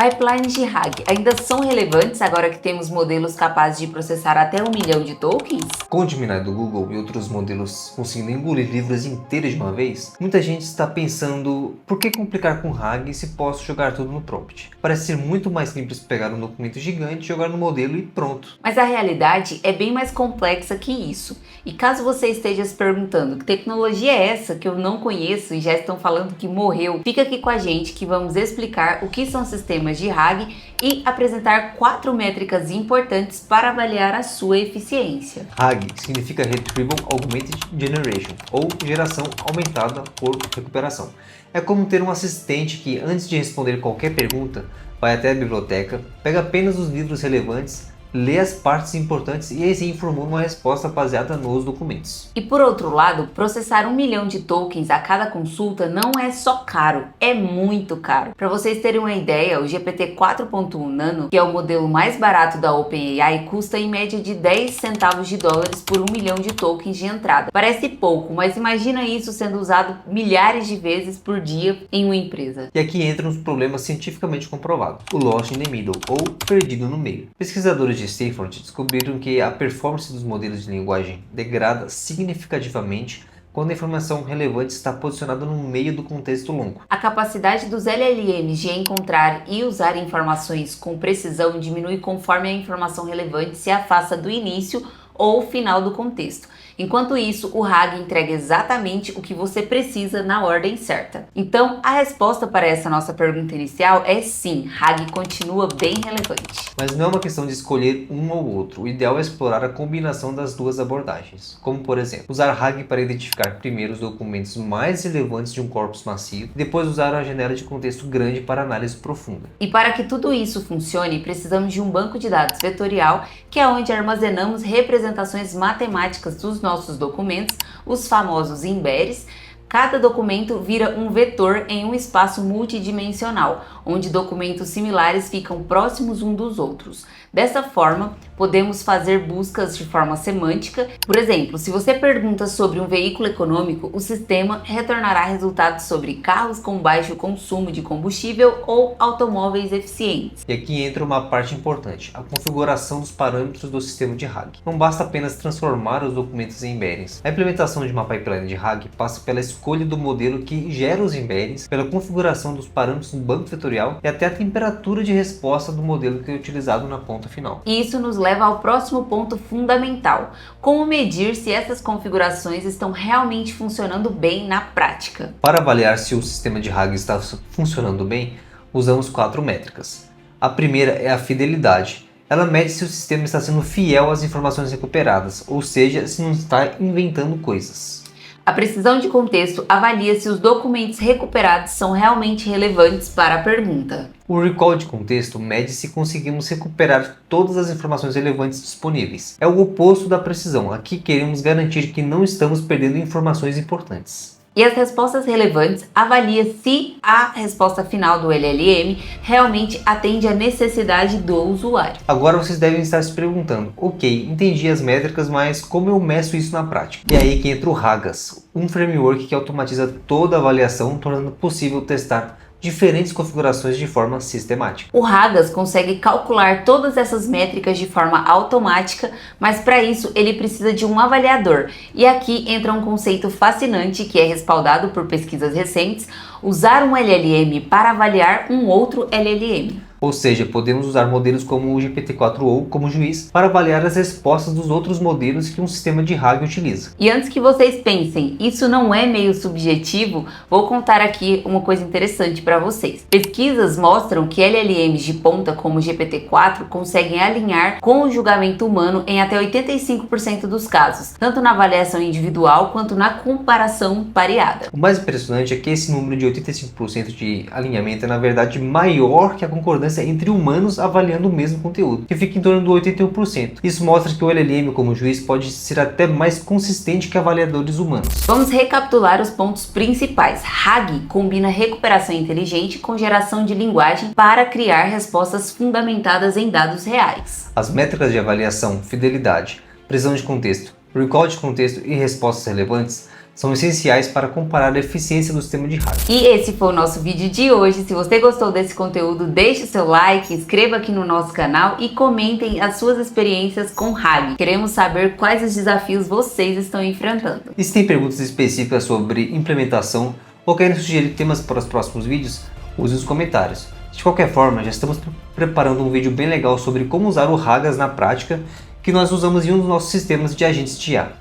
Pipelines de RAG ainda são relevantes agora que temos modelos capazes de processar até 1 milhão de tokens? Com o Gemini do Google e outros modelos conseguindo engolir livros inteiros de uma vez, muita gente está pensando, por que complicar com RAG se posso jogar tudo no prompt? Parece ser muito mais simples pegar um documento gigante, jogar no modelo e pronto. Mas a realidade é bem mais complexa que isso. E caso você esteja se perguntando que tecnologia é essa que eu não conheço e já estão falando que morreu, fica aqui com a gente que vamos explicar o que são sistemas de RAG e apresentar 4 métricas importantes para avaliar a sua eficiência. RAG significa Retrieval Augmented Generation, ou geração aumentada por recuperação. É como ter um assistente que, antes de responder qualquer pergunta, vai até a biblioteca, pega apenas os livros relevantes, lê as partes importantes e assim formula uma resposta baseada nos documentos. E por outro lado, processar 1 milhão de tokens a cada consulta não é só caro, é muito caro. Para vocês terem uma ideia, o GPT 4.1 Nano, que é o modelo mais barato da OpenAI, custa em média de 10 centavos de dólares por 1 milhão de tokens de entrada. Parece pouco, mas imagina isso sendo usado milhares de vezes por dia em uma empresa. E aqui entram os problemas cientificamente comprovados, o lost in the middle, ou perdido no meio. Pesquisadores de Stanford descobriram que a performance dos modelos de linguagem degrada significativamente quando a informação relevante está posicionada no meio do contexto longo. A capacidade dos LLMs de encontrar e usar informações com precisão diminui conforme a informação relevante se afasta do início ou final do contexto. Enquanto isso, o RAG entrega exatamente o que você precisa na ordem certa. Então, a resposta para essa nossa pergunta inicial é sim, RAG continua bem relevante. Mas não é uma questão de escolher um ou outro, o ideal é explorar a combinação das duas abordagens, como por exemplo, usar RAG para identificar primeiro os documentos mais relevantes de um corpus massivo e depois usar a janela de contexto grande para análise profunda. E para que tudo isso funcione, precisamos de um banco de dados vetorial, que é onde armazenamos representações matemáticas dos nossos documentos, os famosos embeddings. Cada documento vira um vetor em um espaço multidimensional, onde documentos similares ficam próximos uns dos outros. Dessa forma, podemos fazer buscas de forma semântica. Por exemplo, se você pergunta sobre um veículo econômico, o sistema retornará resultados sobre carros com baixo consumo de combustível ou automóveis eficientes. E aqui entra uma parte importante, a configuração dos parâmetros do sistema de RAG. Não basta apenas transformar os documentos em embeddings. A implementação de uma pipeline de RAG passa pela escolha do modelo que gera os embeddings, pela configuração dos parâmetros do banco vetorial e até a temperatura de resposta do modelo que é utilizado na ponta final. E isso nos leva ao próximo ponto fundamental: como medir se essas configurações estão realmente funcionando bem na prática. Para avaliar se o sistema de RAG está funcionando bem, usamos 4 métricas. A primeira é a fidelidade. Ela mede se o sistema está sendo fiel às informações recuperadas, ou seja, se não está inventando coisas. A precisão de contexto avalia se os documentos recuperados são realmente relevantes para a pergunta. O recall de contexto mede se conseguimos recuperar todas as informações relevantes disponíveis. É o oposto da precisão. Aqui queremos garantir que não estamos perdendo informações importantes. E as respostas relevantes avalia se a resposta final do LLM realmente atende à necessidade do usuário. Agora vocês devem estar se perguntando, ok, entendi as métricas, mas como eu meço isso na prática? E aí que entra o RAGAS, um framework que automatiza toda a avaliação, tornando possível testar diferentes configurações de forma sistemática. O RAGAS consegue calcular todas essas métricas de forma automática, mas para isso ele precisa de um avaliador. E aqui entra um conceito fascinante que é respaldado por pesquisas recentes: usar um LLM para avaliar um outro LLM. Ou seja, podemos usar modelos como o GPT-4o como juiz para avaliar as respostas dos outros modelos que um sistema de RAG utiliza. E antes que vocês pensem, isso não é meio subjetivo, vou contar aqui uma coisa interessante para vocês. Pesquisas mostram que LLMs de ponta como o GPT-4 conseguem alinhar com o julgamento humano em até 85% dos casos, tanto na avaliação individual quanto na comparação pareada. O mais impressionante é que esse número de 85% de alinhamento é na verdade maior que a concordância entre humanos avaliando o mesmo conteúdo, que fica em torno do 81%. Isso mostra que o LLM como juiz pode ser até mais consistente que avaliadores humanos. Vamos recapitular os pontos principais. RAG combina recuperação inteligente com geração de linguagem para criar respostas fundamentadas em dados reais. As métricas de avaliação, fidelidade, precisão de contexto, recall de contexto e respostas relevantes são essenciais para comparar a eficiência do sistema de RAG. E esse foi o nosso vídeo de hoje. Se você gostou desse conteúdo, deixe o seu like, inscreva aqui no nosso canal e comentem as suas experiências com RAG. Queremos saber quais os desafios vocês estão enfrentando. E se tem perguntas específicas sobre implementação ou querem sugerir temas para os próximos vídeos, use nos comentários. De qualquer forma, já estamos preparando um vídeo bem legal sobre como usar o RAGAS na prática, que nós usamos em um dos nossos sistemas de agentes de IA.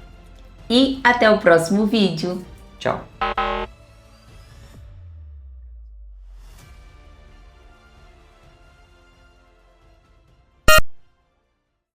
E até o próximo vídeo. Tchau!